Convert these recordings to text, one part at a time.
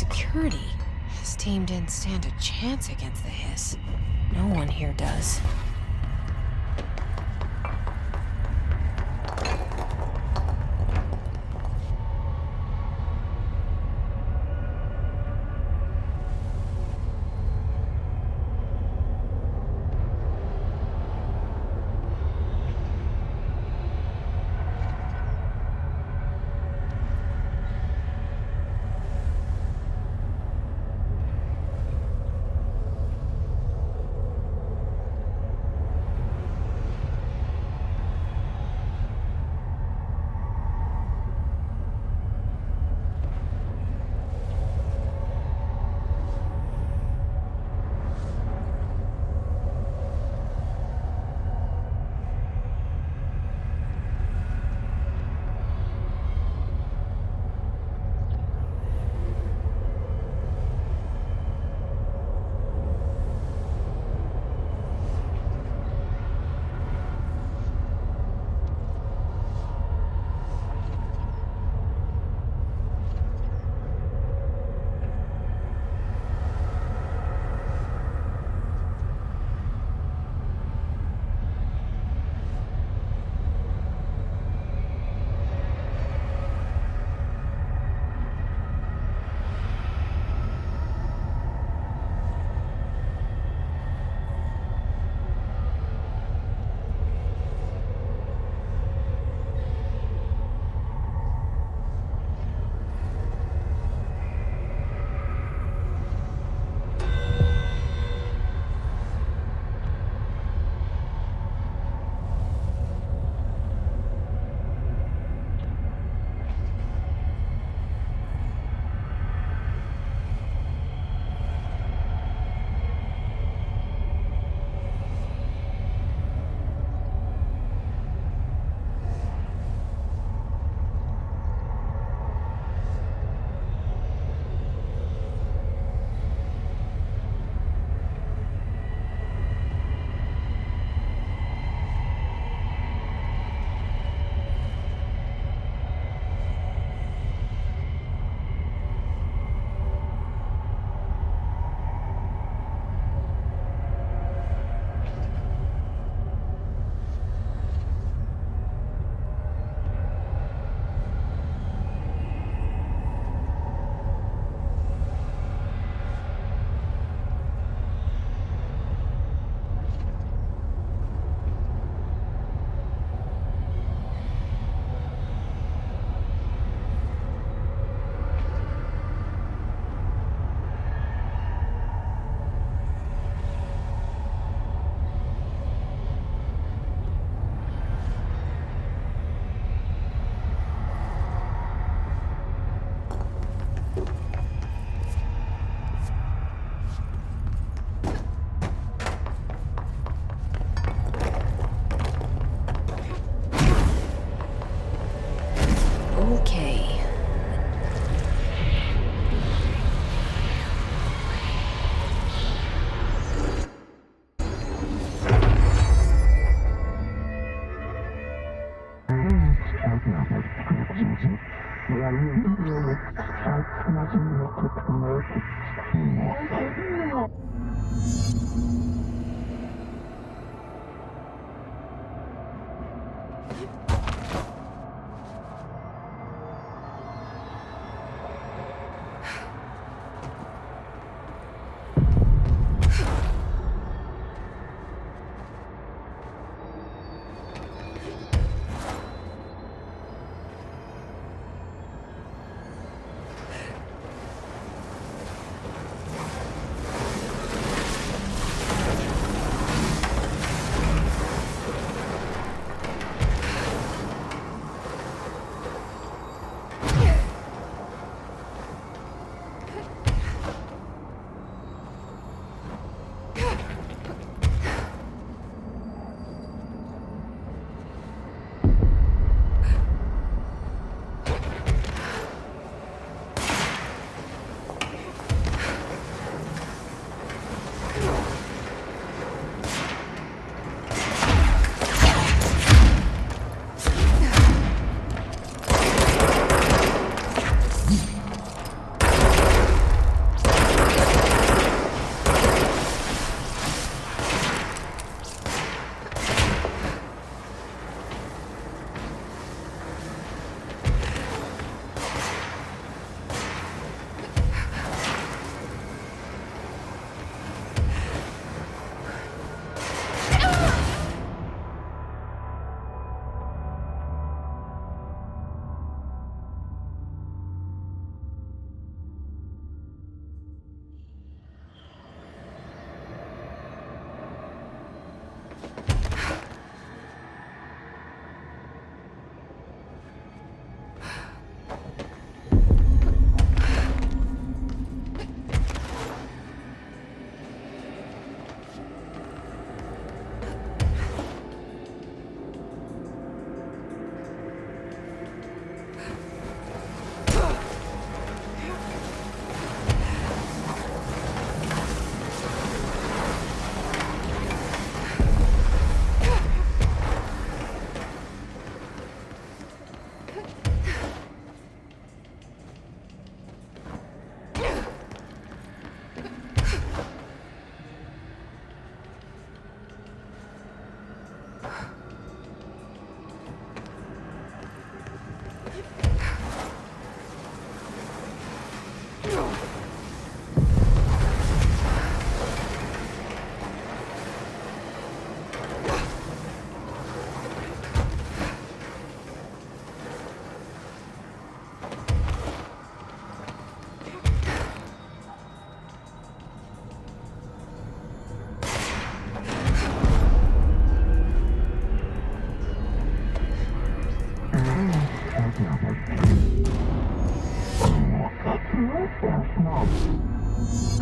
security. His team didn't stand a chance against the Hiss. No one here does.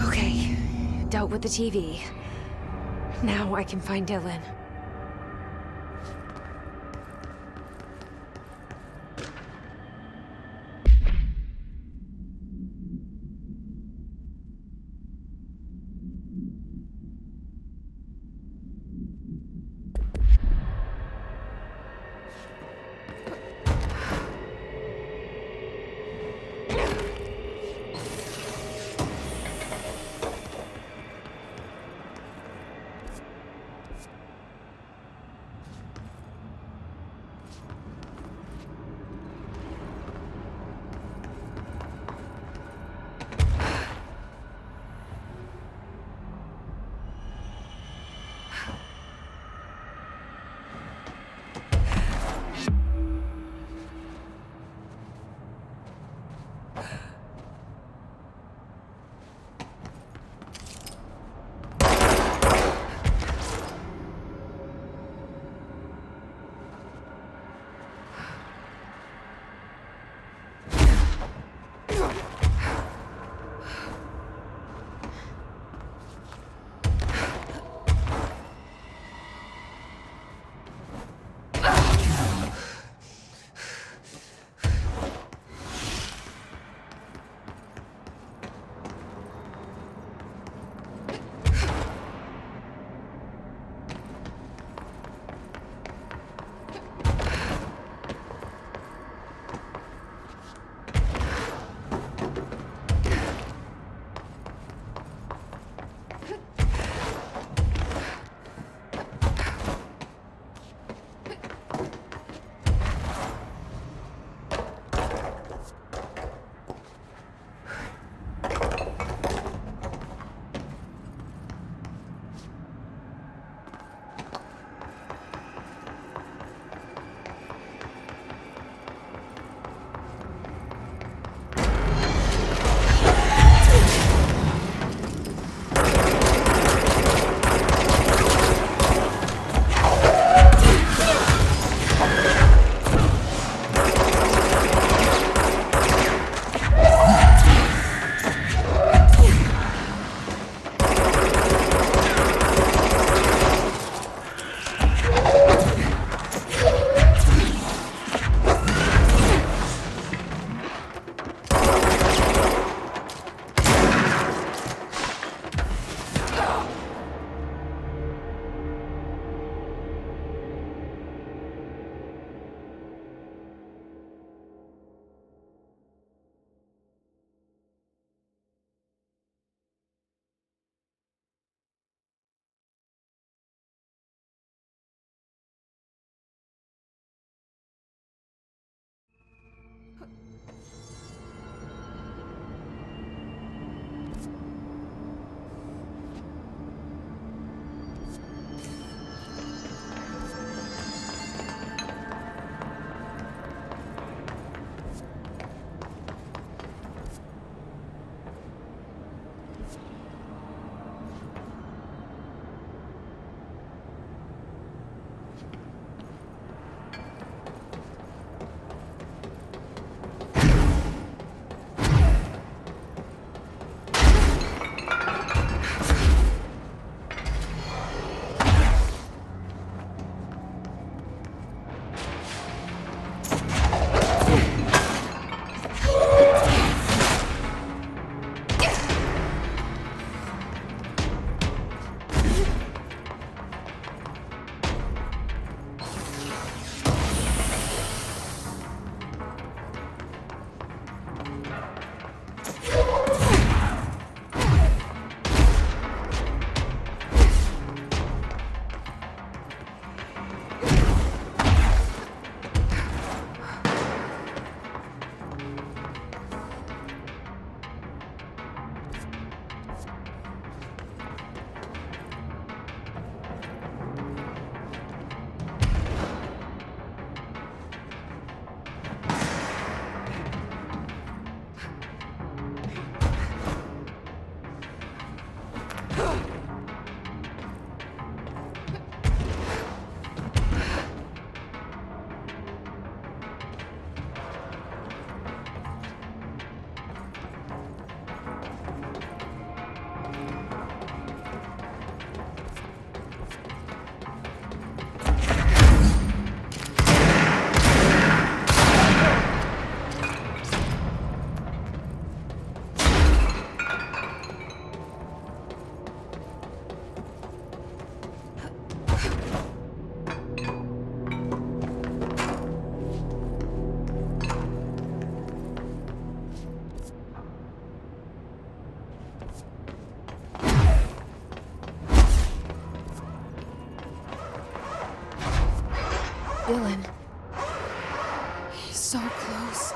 Okay, dealt with the TV. Now I can find Dylan. Dylan. He's so close.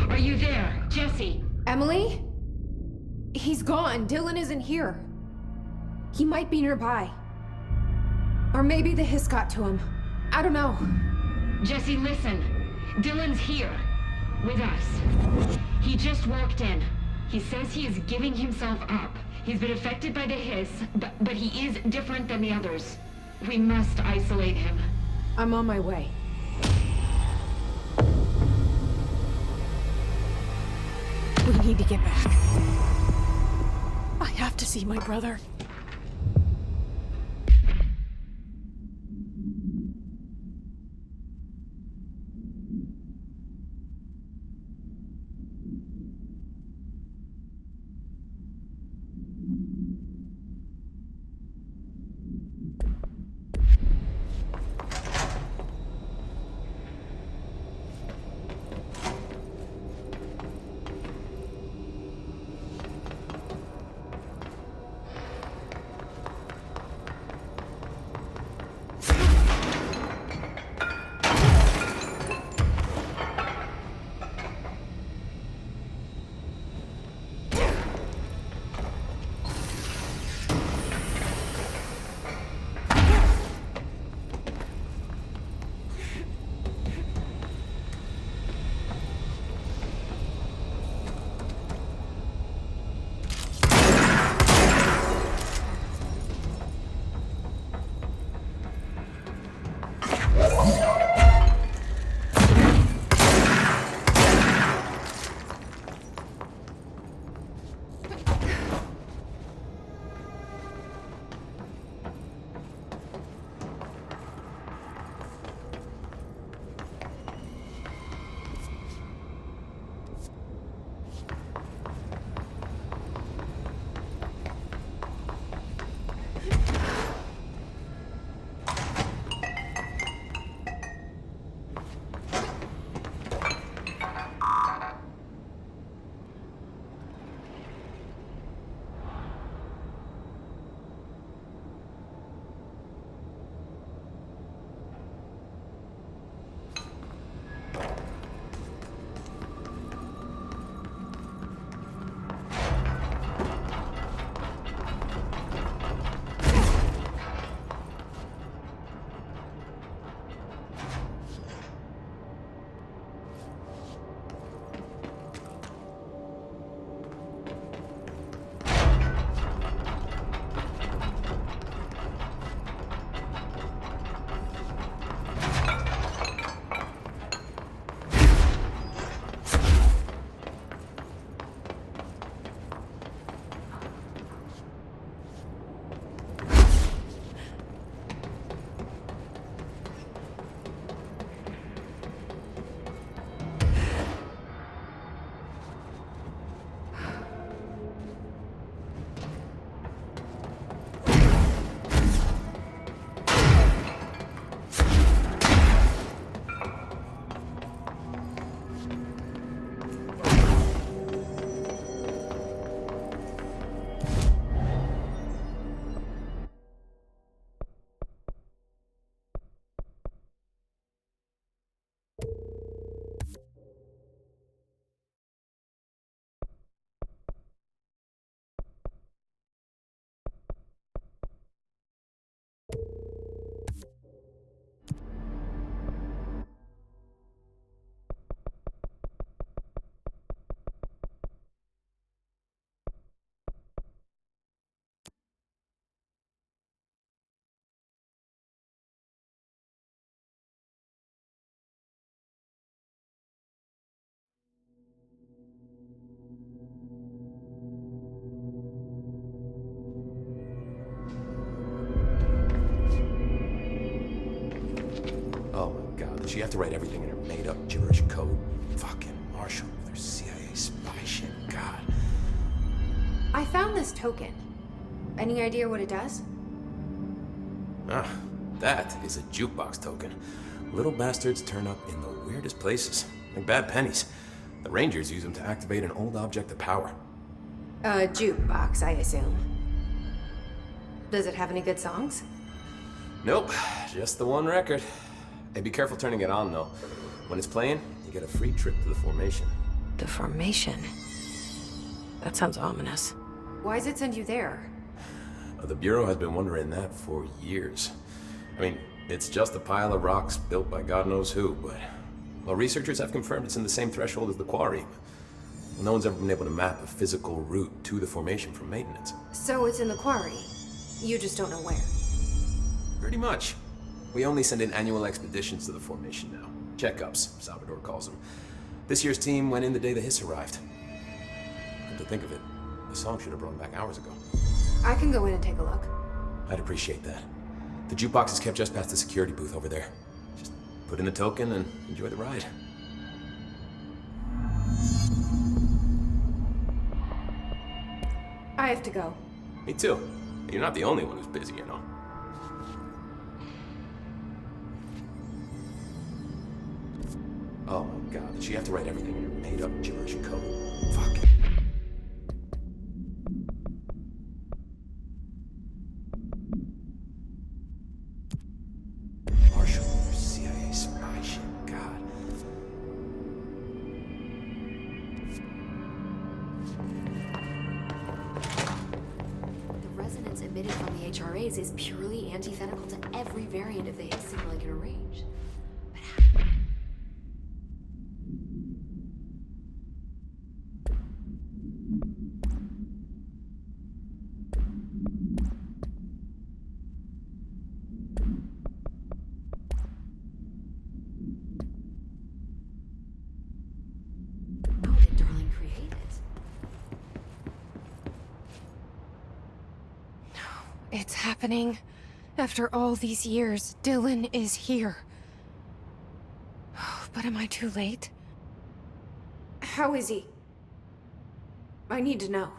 Are you there, Jesse? Emily? He's gone. Dylan isn't here. He might be nearby. Or maybe the hiss got to him. I don't know. Jesse, listen. Dylan's here. With us. He just walked in. He says he is giving himself up. He's been affected by the hiss, but he is different than the others. We must isolate him. I'm on my way. We need to get back. I have to see my brother. Did she have to write everything in her made-up gibberish code? Fucking Marshall with her CIA spy shit, God. I found this token. Any idea what it does? Ah, that is a jukebox token. Little bastards turn up in the weirdest places, like bad pennies. The Rangers use them to activate an old object of power. A jukebox, I assume. Does it have any good songs? Nope, just the one record. Hey, be careful turning it on, though. When it's playing, you get a free trip to the formation. The formation? That sounds ominous. Why does it send you there? The Bureau has been wondering that for years. I mean, it's just a pile of rocks built by God knows who, but... Well, researchers have confirmed it's in the same threshold as the Quarry. No one's ever been able to map a physical route to the formation from maintenance. So it's in the Quarry. You just don't know where. Pretty much. We only send in annual expeditions to the formation now. Checkups, Salvador calls them. This year's team went in the day the hiss arrived. Come to think of it, the song should have brought him back hours ago. I can go in and take a look. I'd appreciate that. The jukebox is kept just past the security booth over there. Just put in the token and enjoy the ride. I have to go. Me too. You're not the only one who's busy, you know. Oh my God, did she have to write everything in her made-up gibberish code? Fuck. Marshall with her CIA spy shit, God. The resonance emitted from the HRAs is purely antithetical to every variant of the hit signal I can arrange. But how? How did Darling create it? It's happening. After all these years, Dylan is here. But am I too late? How is he? I need to know.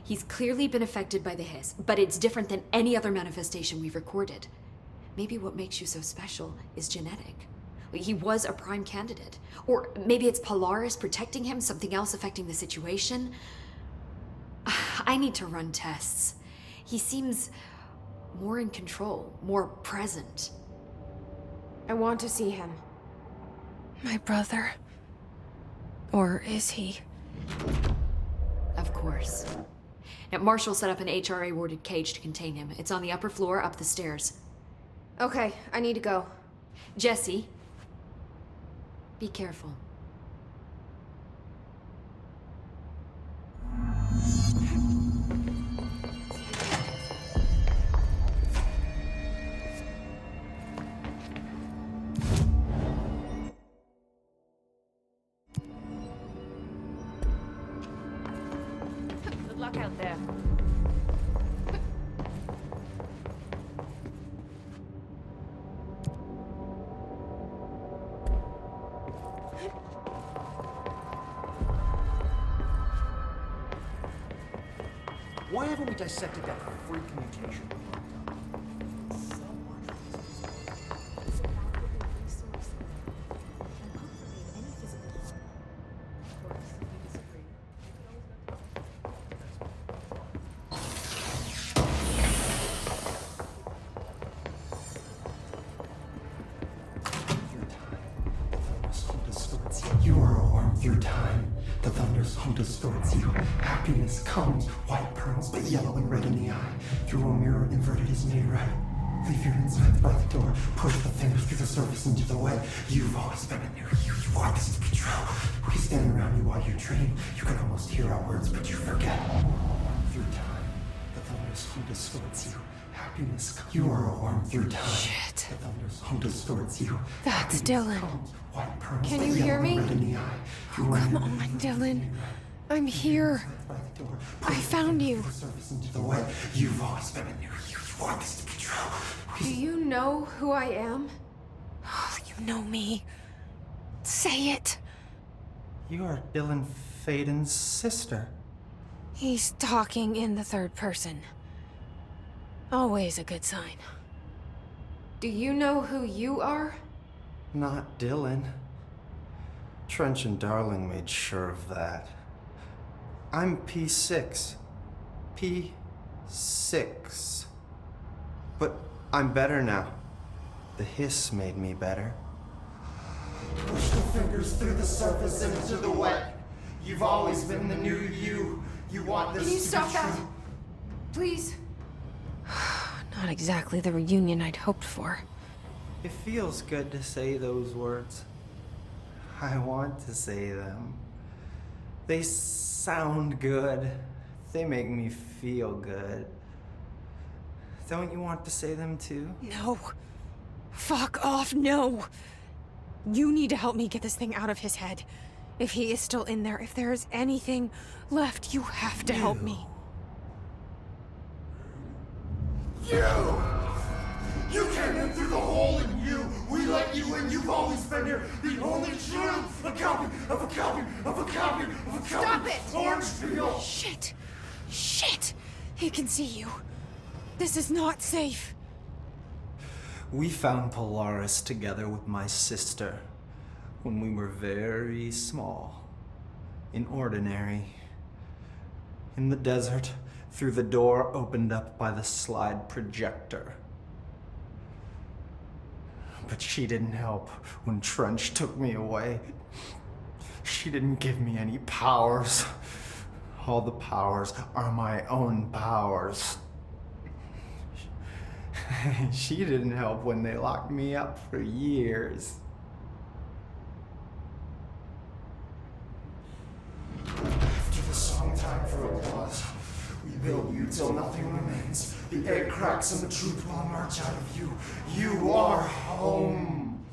He's clearly been affected by the hiss, but it's different than any other manifestation we've recorded. Maybe what makes you so special is genetic. He was a prime candidate. Or maybe it's Polaris protecting him, something else affecting the situation. I need to run tests. He seems more in control, more present. I want to see him. My brother. Or is he? Of course. Now, Marshall set up an HRA-warded cage to contain him. It's on the upper floor, up the stairs. Okay, I need to go. Jesse, be careful. Good luck out there. Why haven't we dissected that freak mutation? You are a worm through time. The thunders home distorts you. Happiness comes, white pearls, but yellow and red in the eye. Through a mirror inverted is made right. Leave your insides by the door. Push the fingers through the surface into the way. You've always been a new you. You want this to be true. We stand around you while you dream. You can almost hear our words, but you forget. Through time, the thunders home distorts you. Happiness comes. You are a worm through time. Shit. The thunders home distorts you. That's Happiness Dylan. comes, white pearls, Can but you yellow hear and me? red in the eye. Oh, come on, Dylan. I'm here. I found you. You've always been a new you. You want this to be true. Do you know who I am? Oh, you You know me. Say it. You are Dylan Faden's sister. He's talking in the third person. Always a good sign. Do you know who you are? Not Dylan. Trench and Darling made sure of that. I'm P6. P6. But I'm better now. The hiss made me better. Push the fingers through the surface into the wet. You've always been the new you. You want this Can you to stop be that? true. Please? Not exactly the reunion I'd hoped for. It feels good to say those words. I want to say them. They sound good. They make me feel good. Don't you want to say them too? No. Fuck off, no! You need to help me get this thing out of his head. If he is still in there, if there is anything left, you have to help me. You came in through the hole in you. We let you in. You've always been here. The only truth. A copy of a copy of a copy of a copy. Stop it! Orange peel. Shit! Shit! He can see you. This is not safe. We found Polaris together with my sister when we were very small. In Ordinary. In the desert, through the door opened up by the slide projector. But she didn't help when Trench took me away. She didn't give me any powers. All the powers are my own powers. She didn't help when they locked me up for years. After the song time for applause, we build you till nothing remains. The egg cracks and the truth will emerge out of you. You are home.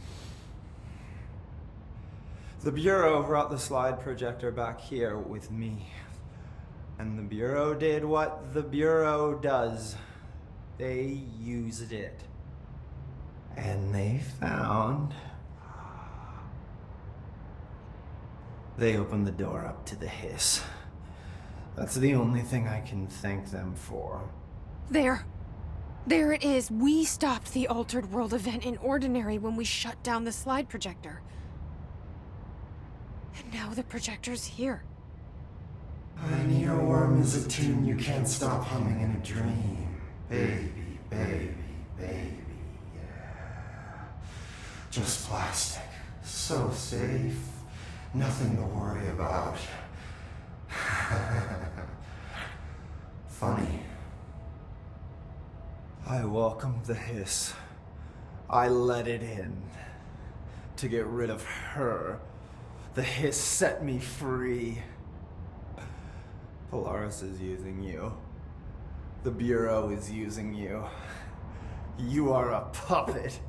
The Bureau brought the slide projector back here with me. And the Bureau did what the Bureau does. They used it. And they found... They opened the door up to the hiss. That's the only thing I can thank them for. There. There it is. We stopped the Altered World event in Ordinary when we shut down the slide projector. And now the projector's here. An earworm is a tune you can't stop humming in a dream. Baby, baby, baby, yeah. Just plastic. So safe. Nothing to worry about. Funny. I welcomed the hiss. I let it in. To get rid of her. The hiss set me free. Polaris is using you. The Bureau is using you. You are a puppet.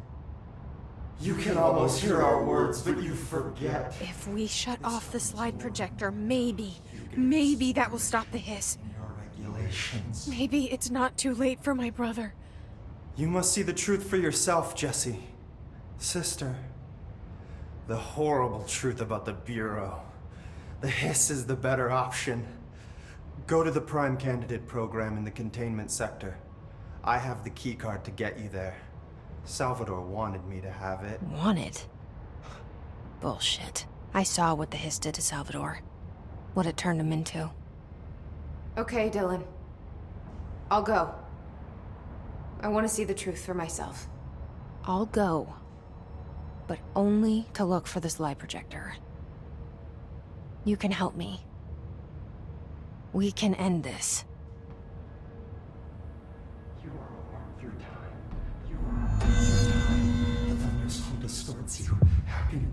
You can almost hear our words, but you forget. If we shut off the slide projector, maybe that will stop the hiss. Your regulations. Maybe it's not too late for my brother. You must see the truth for yourself, Jessie. Sister. The horrible truth about the Bureau. The hiss is the better option. Go to the Prime Candidate program in the containment sector. I have the keycard to get you there. Salvador wanted me to have it. Wanted? Bullshit. I saw what the hiss did to Salvador. What it turned him into. Okay, Dylan. I'll go. I want to see the truth for myself. I'll go. But only to look for the slide projector. You can help me. We can end this. You are worth your time. You are. The thunderstorm distorts you. Happy.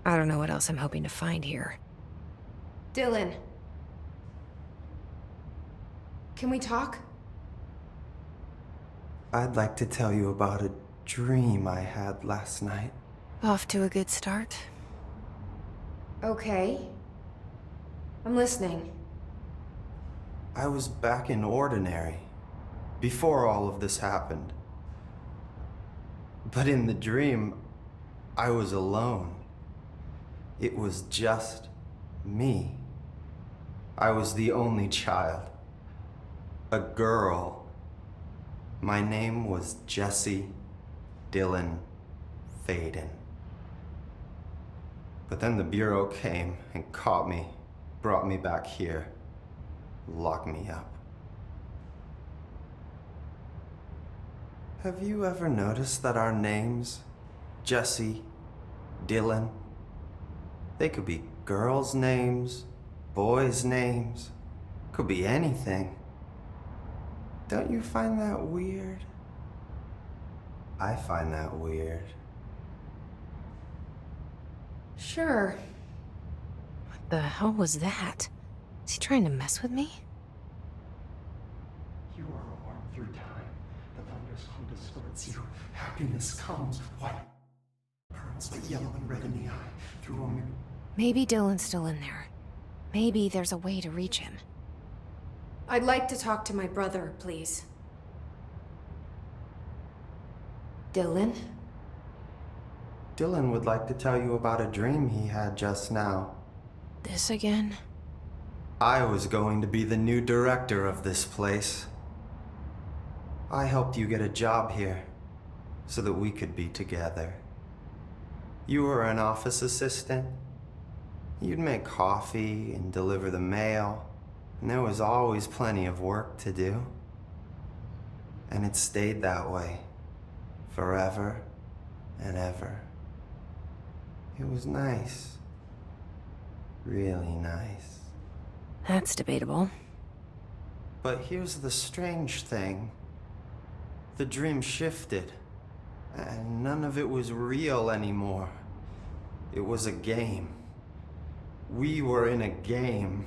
I don't know what else I'm hoping to find here. Dylan. Can we talk? I'd like to tell you about a dream I had last night. Off to a good start. Okay. I'm listening. I was back in Ordinary, before all of this happened. But in the dream, I was alone. It was just me. I was the only child. A girl. My name was Jesse Dylan Faden. But then the Bureau came and caught me, brought me back here, locked me up. Have you ever noticed that our names, Jesse, Dylan, they could be girls' names, boys' names, could be anything. Don't you find that weird? I find that weird. Sure. What the hell was that? Is he trying to mess with me? You are warm through time. The thunderstorm distorts you. Happiness comes, white pearls, but yellow and red in the eye. Through a mirror. Maybe Dylan's still in there. Maybe there's a way to reach him. I'd like to talk to my brother, please. Dylan? Dylan would like to tell you about a dream he had just now. This again? I was going to be the new director of this place. I helped you get a job here so that we could be together. You were an office assistant. You'd make coffee and deliver the mail, and there was always plenty of work to do. And it stayed that way, forever and ever. It was nice. Really nice. That's debatable. But here's the strange thing. The dream shifted, and none of it was real anymore. It was a game. We were in a game,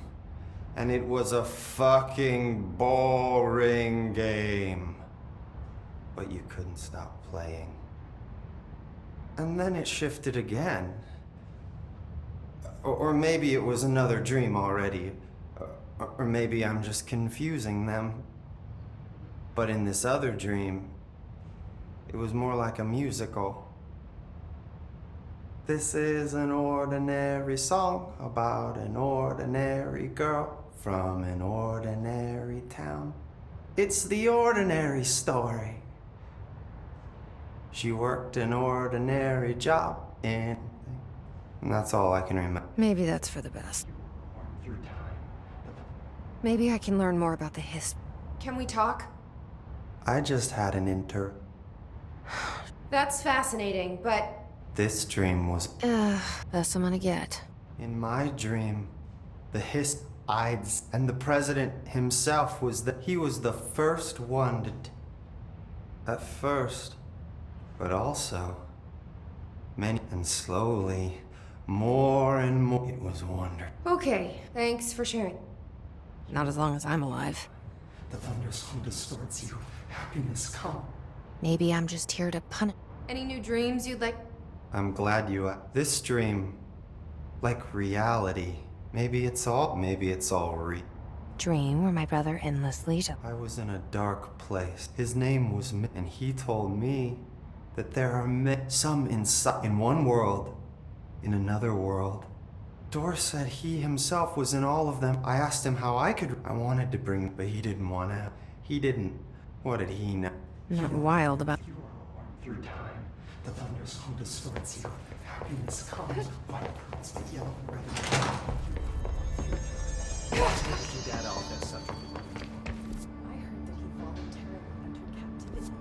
and it was a fucking boring game. But you couldn't stop playing. And then it shifted again. Or maybe it was another dream already. Or maybe I'm just confusing them. But in this other dream, it was more like a musical. This is an ordinary song about an ordinary girl from an ordinary town. It's the ordinary story. She worked an ordinary job and that's all I can remember. Maybe that's for the best. Maybe I can learn more about the history. Can we talk? I just had an That's fascinating, but This dream was... Best I'm gonna get. In my dream, the Hiss-Ides and the president himself he was the first one to... At first, but also, many and slowly, more and more, it was wonder. okay, thanks for sharing. Not as long as I'm alive. The thunderstorm distorts you. Happiness come. Maybe I'm just here to punish. Any new dreams you'd like? I'm glad you... This dream, like reality, maybe it's all Dream where my brother endlessly I was in a dark place. His name was and he told me that there are some in one world, in another world. Dor said he himself was in all of them. I asked him how I wanted to bring, but he didn't want to. He didn't. What did he know? Not wild about. You are warm through time. The thunderstorm distorts you. Happiness comes, white pearls, but yellow and red. Dad all that stuff. I heard that he voluntarily entered captivity.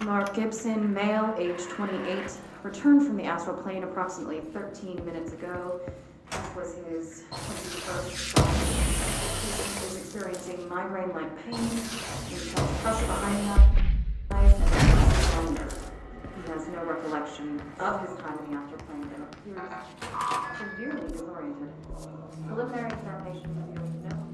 Mark Gibson, male, age 28, returned from the astral plane approximately 13 minutes ago. This was his 21st shot. He is experiencing migraine-like pain. He felt pressure behind the eyes and longer. He has no recollection of his time in the astral plane and appears severely disoriented. Preliminary examination reveals no